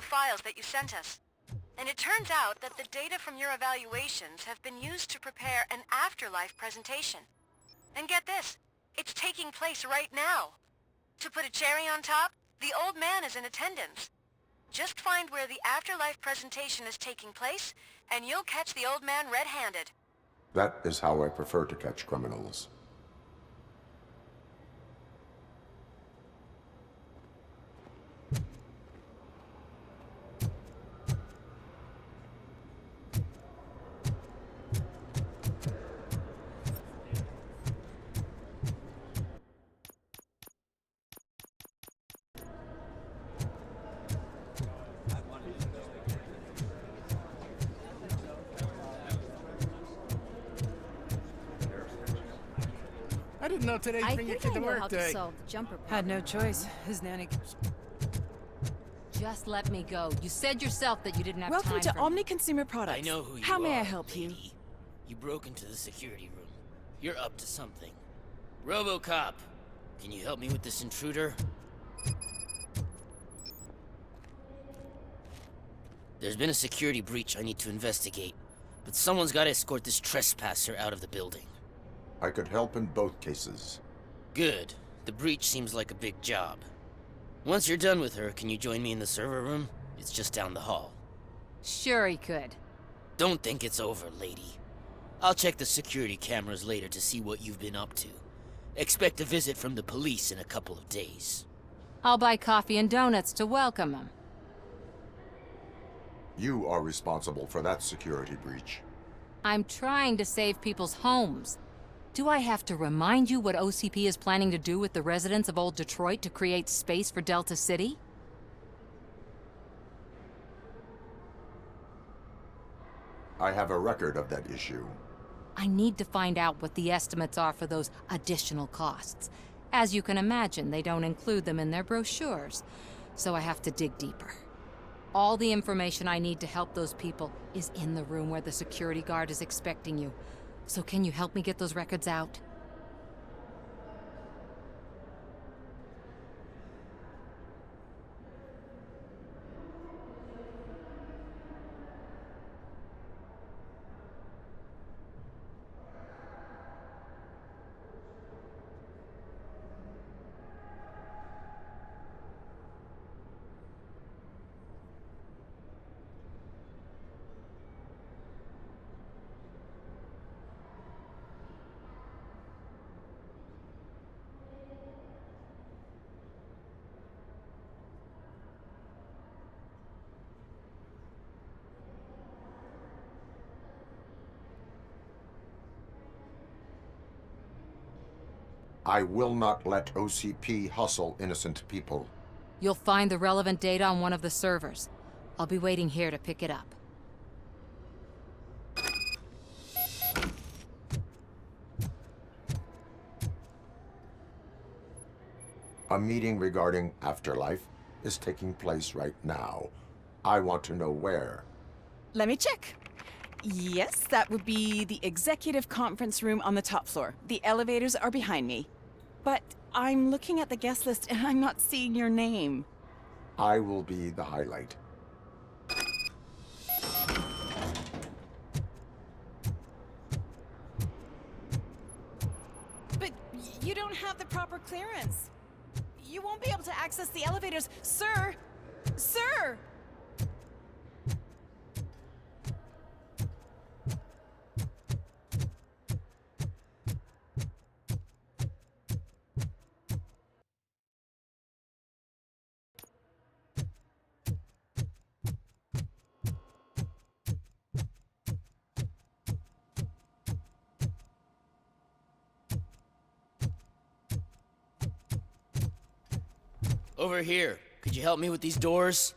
the files that you sent us. And it turns out that the data from your evaluations have been used to prepare an afterlife presentation. And get this, it's taking place right now. To put a cherry on top, the old man is in attendance. Just find where the afterlife presentation is taking place, and you'll catch the old man red-handed. That is how I prefer to catch criminals. I didn't know today'd bring your kid to work day. Had no choice. His nanny... Just let me go. You said yourself that you didn't have Welcome time to for Omni Consumer Products. I know who you are. How may I help you? lady. You broke into the security room. You're up to something. RoboCop, can you help me with this intruder? There's been a security breach I need to investigate, but someone's got to escort this trespasser out of the building. I could help in both cases. Good. The breach seems like a big job. Once you're done with her, can you join me in the server room? It's just down the hall. Sure he could. Don't think it's over, lady. I'll check the security cameras later to see what you've been up to. Expect a visit from the police in a couple of days. I'll buy coffee and donuts to welcome him. You are responsible for that security breach. I'm trying to save people's homes. Do I have to remind you what OCP is planning to do with the residents of Old Detroit to create space for Delta City? I have a record of that issue. I need to find out what the estimates are for those additional costs. As you can imagine, they don't include them in their brochures, so I have to dig deeper. All the information I need to help those people is in the room where the security guard is expecting you. So can you help me get those records out? I will not let OCP hustle innocent people. You'll find the relevant data on one of the servers. I'll be waiting here to pick it up. A meeting regarding afterlife is taking place right now. I want to know where. Let me check. Yes, that would be the executive conference room on the top floor. The elevators are behind me. But I'm looking at the guest list and I'm not seeing your name. I will be the highlight. But you don't have the proper clearance. You won't be able to access the elevators. Sir! Sir! Over here. Could you help me with these doors?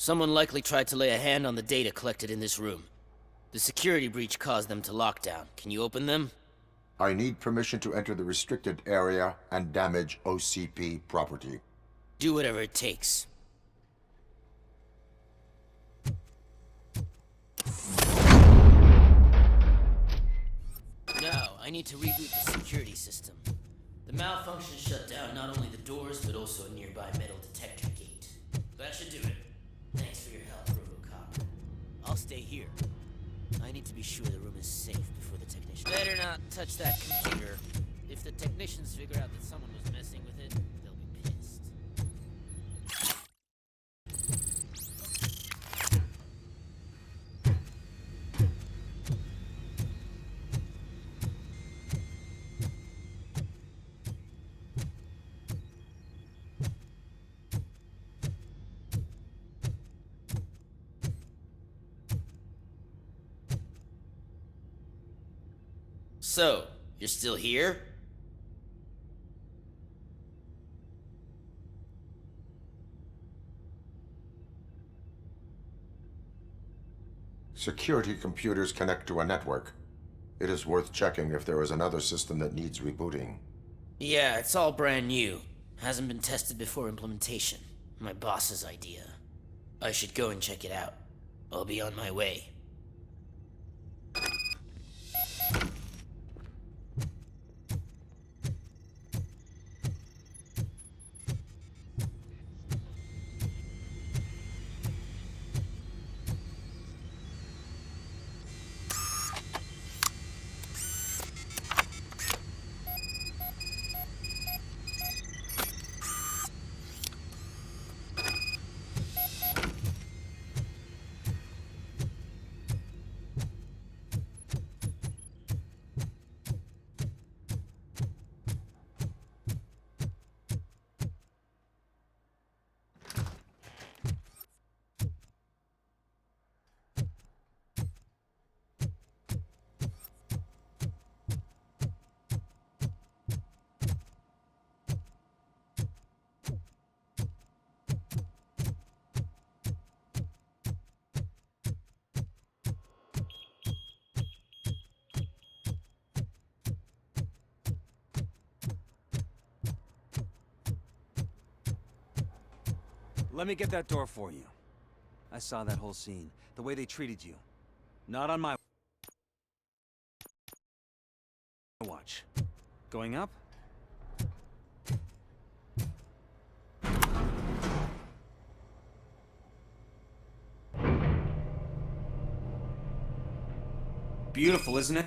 Someone likely tried to lay a hand on the data collected in this room. The security breach caused them to lock down. Can you open them? I need permission to enter the restricted area and damage OCP property. Do whatever it takes. Now, I need to reboot the security system. The malfunction shut down not only the doors, but also a nearby metal detector gate. That should do it. Thanks for your help, RoboCop. I'll stay here. I need to be sure the room is safe before the technicians... Better not touch that computer. If the technicians figure out that someone was messing with it, they'll be pissed. So, you're still here? Security computers connect to a network. It is worth checking if there is another system that needs rebooting. Yeah, it's all brand new. Hasn't been tested before implementation. My boss's idea. I should go and check it out. I'll be on my way. Let me get that door for you. I saw that whole scene. The way they treated you. Not on my watch. Going up? Beautiful, isn't it?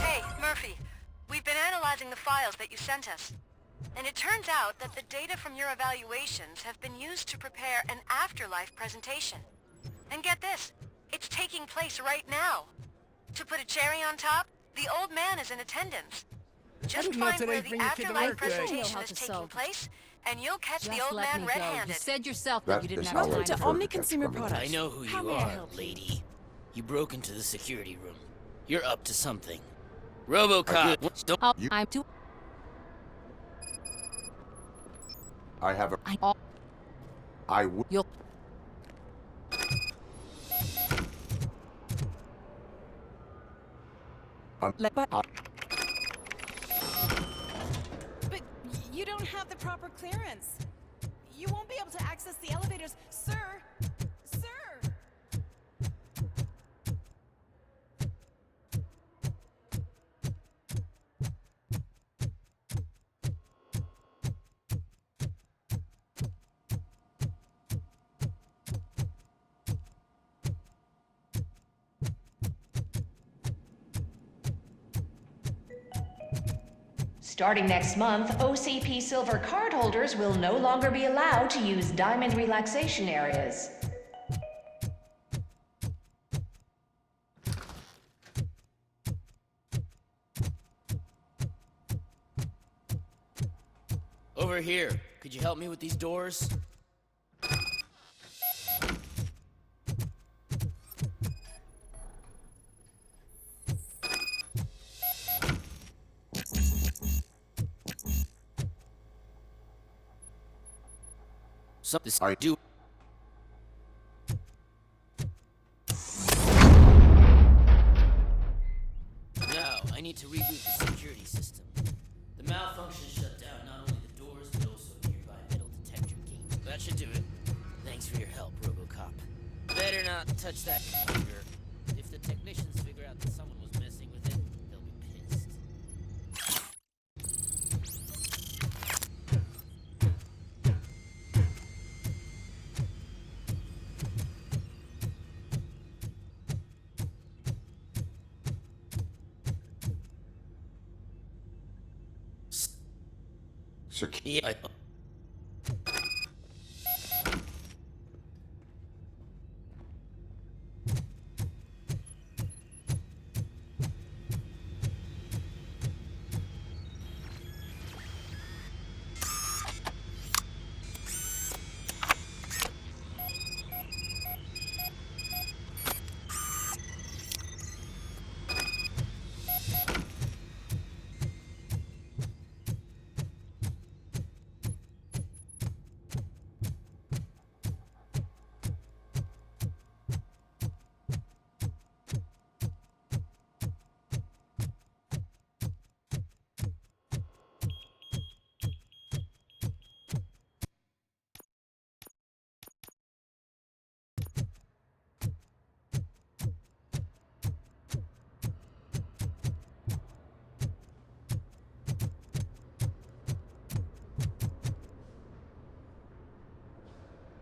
Hey, Murphy. We've been analyzing the files that you sent us. And it turns out that the data from your evaluations have been used to prepare an afterlife presentation. And get this, it's taking place right now. To put a cherry on top, the old man is in attendance. Just didn't know find today where would the bring your kid to afterlife work day. presentation How is to taking solve. place, and you'll catch the Just old let man me go. You red-handed. said yourself that you That didn't is have how I time Welcome to prefer Omni to catch Consumer criminals. Products. I know who How you may I are, help you? lady. You broke into the security room. You're up to something. RoboCop! Don't... Oh, You- I'm too... I have a... Oh, I would... you'll... But you don't have the proper clearance. You won't be able to access the elevators, sir. Sir. Starting next month, OCP Silver cardholders will no longer be allowed to use diamond relaxation areas. Over here. Could you help me with these doors? Something I do. Now, I need to reboot the security system. The malfunction shut down not only the doors, but also a nearby metal detector gate. That should do it. Thanks for your help, RoboCop. Better not touch that computer. If the technicians figure out that someone was messing with it, they'll be pissed. Yeah,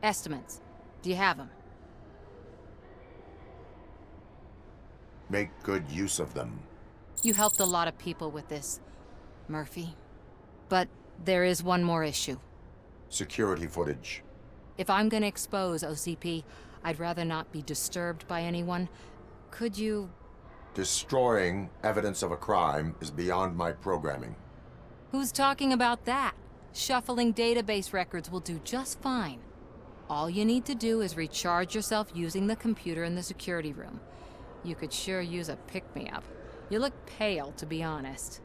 Estimates. Do you have them? Make good use of them. You helped a lot of people with this, Murphy. But there is one more issue. Security footage. If I'm gonna expose OCP, I'd rather not be disturbed by anyone. Could you... Destroying evidence of a crime is beyond my programming. Who's talking about that? Shuffling database records will do just fine. All you need to do is recharge yourself using the computer in the security room. You could sure use a pick-me-up. You look pale, to be honest.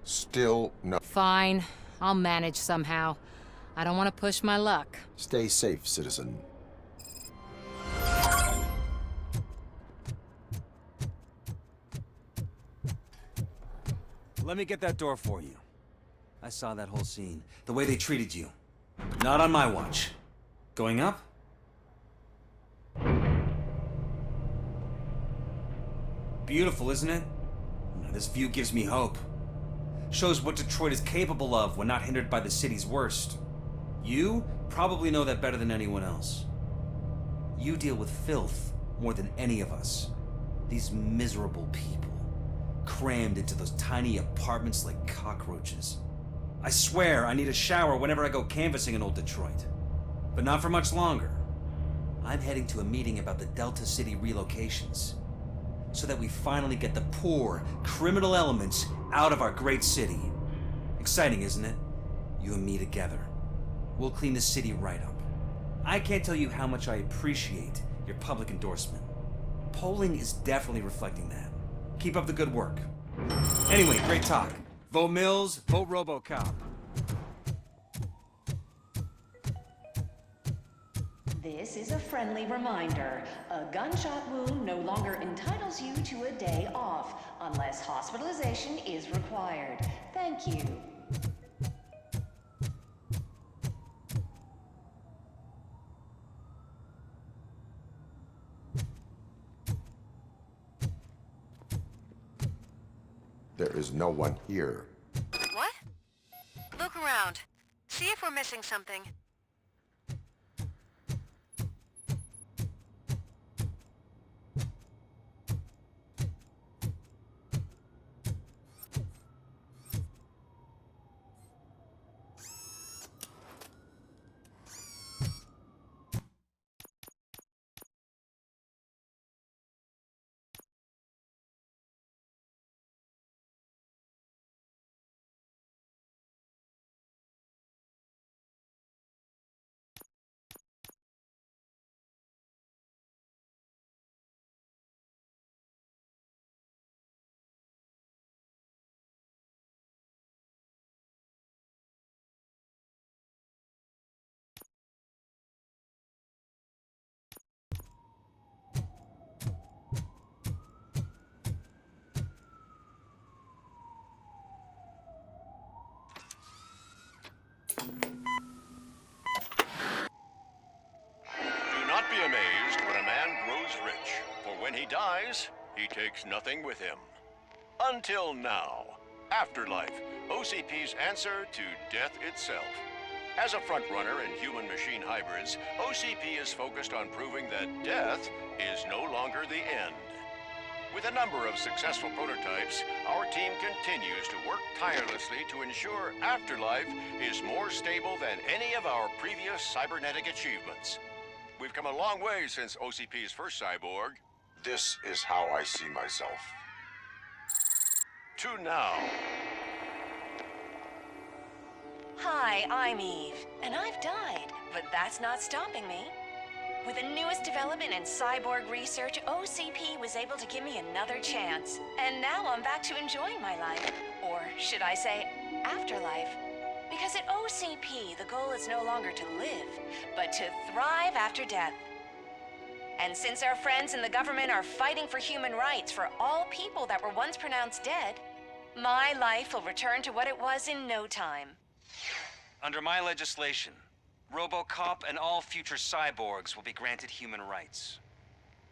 Still no. Fine. I'll manage somehow. I don't want to push my luck. Stay safe, citizen. Let me get that door for you. I saw that whole scene. The way they treated you. Not on my watch. Going up? Beautiful, isn't it? This view gives me hope. Shows what Detroit is capable of when not hindered by the city's worst. You probably know that better than anyone else. You deal with filth more than any of us. These miserable people, crammed into those tiny apartments like cockroaches. I swear I need a shower whenever I go canvassing in old Detroit. But not for much longer. I'm heading to a meeting about the Delta City relocations, so that we finally get the poor, criminal elements out of our great city. Exciting, isn't it? You and me together. We'll clean the city right up. I can't tell you how much I appreciate your public endorsement. Polling is definitely reflecting that. Keep up the good work. Anyway, great talk. Vote Mills, vote RoboCop. This is a friendly reminder. A gunshot wound no longer entitles you to a day off, unless hospitalization is required. Thank you. There is no one here. What? Look around. See if we're missing something. He takes nothing with him. Until now. Afterlife, OCP's answer to death itself. As a frontrunner in human-machine hybrids, OCP is focused on proving that death is no longer the end. With a number of successful prototypes, our team continues to work tirelessly to ensure Afterlife is more stable than any of our previous cybernetic achievements. We've come a long way since OCP's first cyborg. This is how I see myself. To now. Hi, I'm Eve, and I've died, but that's not stopping me. With the newest development in cyborg research, OCP was able to give me another chance. And now I'm back to enjoying my life. Or should I say, afterlife. Because at OCP, the goal is no longer to live, but to thrive after death. And since our friends in the government are fighting for human rights for all people that were once pronounced dead, my life will return to what it was in no time. Under my legislation, RoboCop and all future cyborgs will be granted human rights.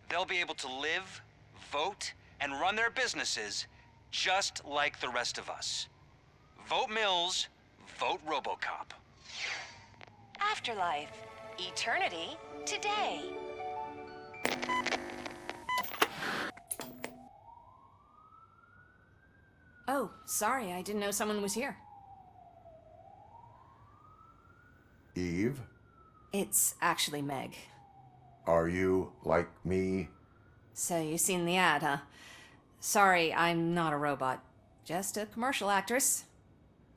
They'll be able to live, vote, and run their businesses just like the rest of us. Vote Mills, vote RoboCop. Afterlife. Eternity. Today. Oh, sorry, I didn't know someone was here. Eve, It's actually Meg. are you like me? So you've seen the ad, huh? Sorry, I'm not a robot. Just a commercial actress.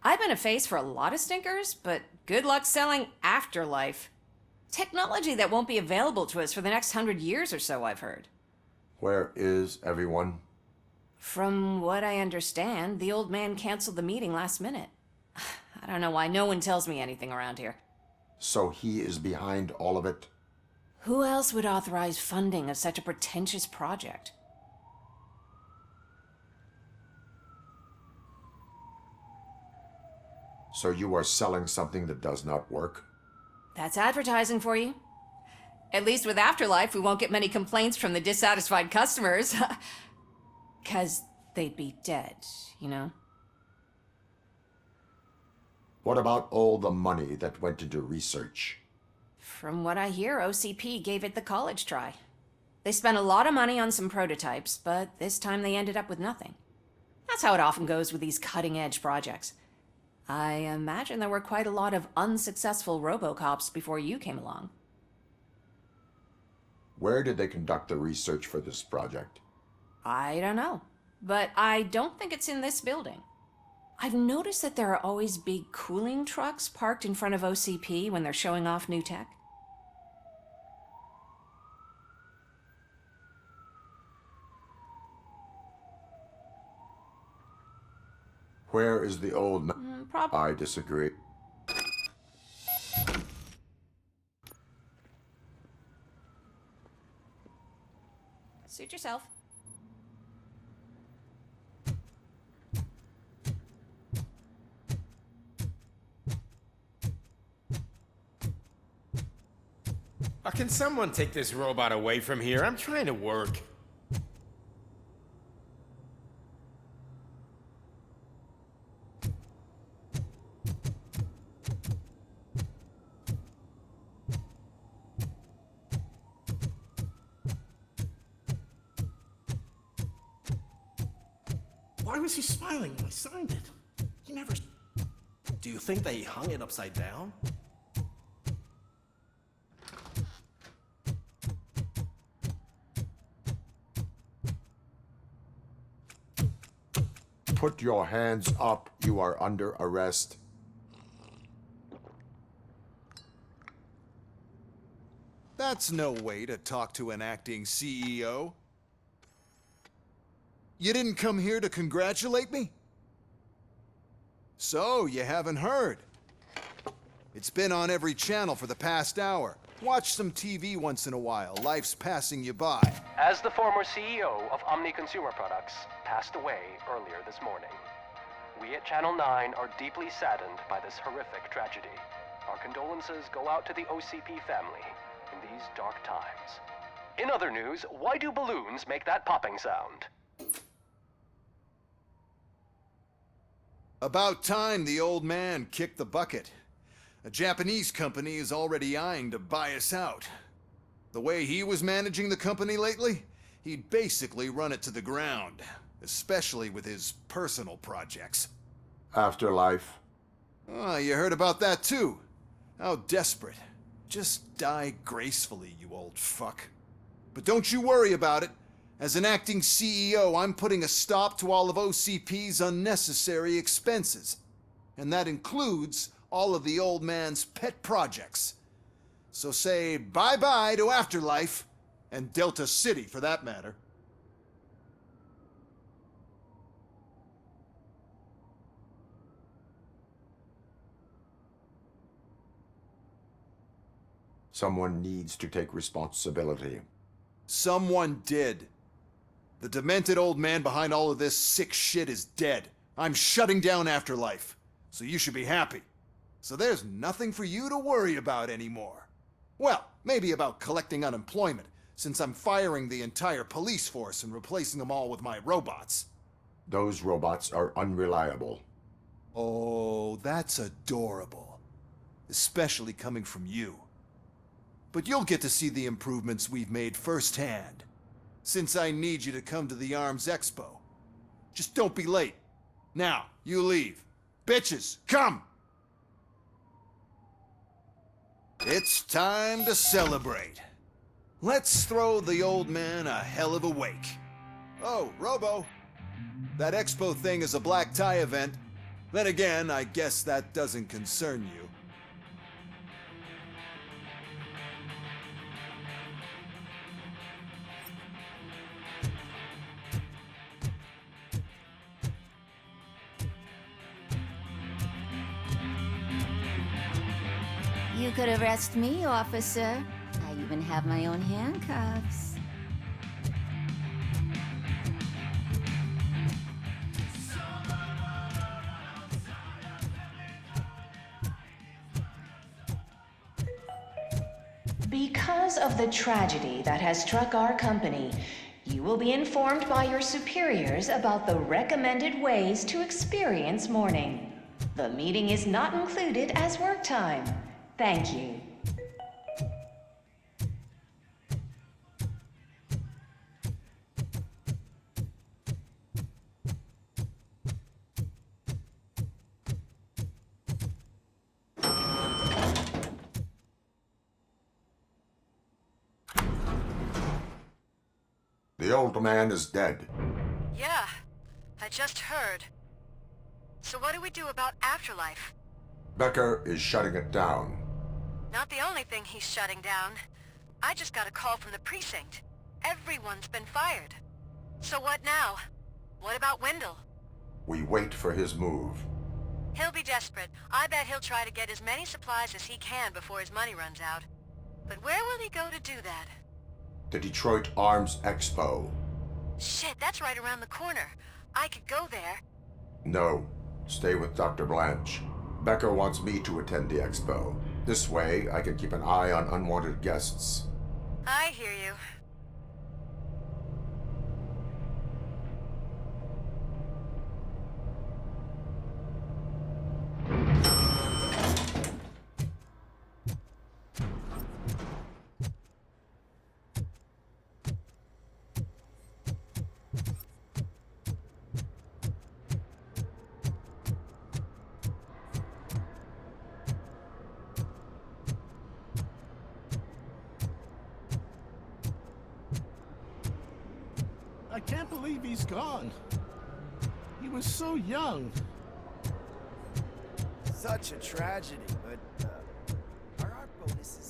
I've been a face for a lot of stinkers, but good luck selling Afterlife. Technology that won't be available to us for the next 100 years or so, I've heard. Where is everyone? From what I understand, the old man canceled the meeting last minute. I don't know why no one tells me anything around here. So he is behind all of it? Who else would authorize funding of such a pretentious project? So you are selling something that does not work? That's advertising for you. At least with Afterlife, we won't get many complaints from the dissatisfied customers. 'Cause they'd be dead, you know? What about all the money that went into research? From what I hear, OCP gave it the college try. They spent a lot of money on some prototypes, but this time they ended up with nothing. That's how it often goes with these cutting-edge projects. I imagine there were quite a lot of unsuccessful RoboCops before you came along. Where did they conduct the research for this project? I don't know, but I don't think it's in this building. I've noticed that there are always big cooling trucks parked in front of OCP when they're showing off new tech. Where is the old... I Probably. disagree. Suit yourself. Can someone take this robot away from here? I'm trying to work. Why was he smiling when I signed it? He never... Do you think they hung it upside down? Put your hands up. You are under arrest. That's no way to talk to an acting CEO. You didn't come here to congratulate me? So, you haven't heard. It's been on every channel for the past hour. Watch some TV once in a while. Life's passing you by. As the former CEO of Omni Consumer Products passed away earlier this morning, we at Channel 9 are deeply saddened by this horrific tragedy. Our condolences go out to the OCP family in these dark times. In other news, why do balloons make that popping sound? About time the old man kicked the bucket. A Japanese company is already eyeing to buy us out. The way he was managing the company lately, he'd basically run it to the ground, especially with his personal projects. Afterlife. Oh, you heard about that too. How desperate. Just die gracefully, you old fuck. But don't you worry about it. As an acting CEO, I'm putting a stop to all of OCP's unnecessary expenses. And that includes all of the old man's pet projects. So say bye-bye to Afterlife, and Delta City for that matter. Someone needs to take responsibility. Someone did. The demented old man behind all of this sick shit is dead. I'm shutting down Afterlife, so you should be happy. So there's nothing for you to worry about anymore. Well, maybe about collecting unemployment, since I'm firing the entire police force and replacing them all with my robots. Those robots are unreliable. Oh, that's adorable. Especially coming from you. But you'll get to see the improvements we've made firsthand, since I need you to come to the Arms Expo. Just don't be late. Now, you leave. Bitches, come! It's time to celebrate. Let's throw the old man a hell of a wake. Oh, Robo. That expo thing is a black tie event. Then again, I guess that doesn't concern you. You could arrest me, officer. I even have my own handcuffs. Because of the tragedy that has struck our company, you will be informed by your superiors about the recommended ways to experience mourning. The meeting is not included as work time. Thank you. The old man is dead. Yeah, I just heard. So what do we do about Afterlife? Becker is shutting it down. Not the only thing he's shutting down. I just got a call from the precinct. Everyone's been fired. So what now? What about Wendell? We wait for his move. He'll be desperate. I bet he'll try to get as many supplies as he can before his money runs out. But where will he go to do that? The Detroit Arms Expo. Shit, that's right around the corner. I could go there. No. Stay with Dr. Blanche. Becker wants me to attend the expo. This way, I can keep an eye on unwanted guests. I hear you. I can't believe he's gone. He was so young. Such a tragedy, but our art bonuses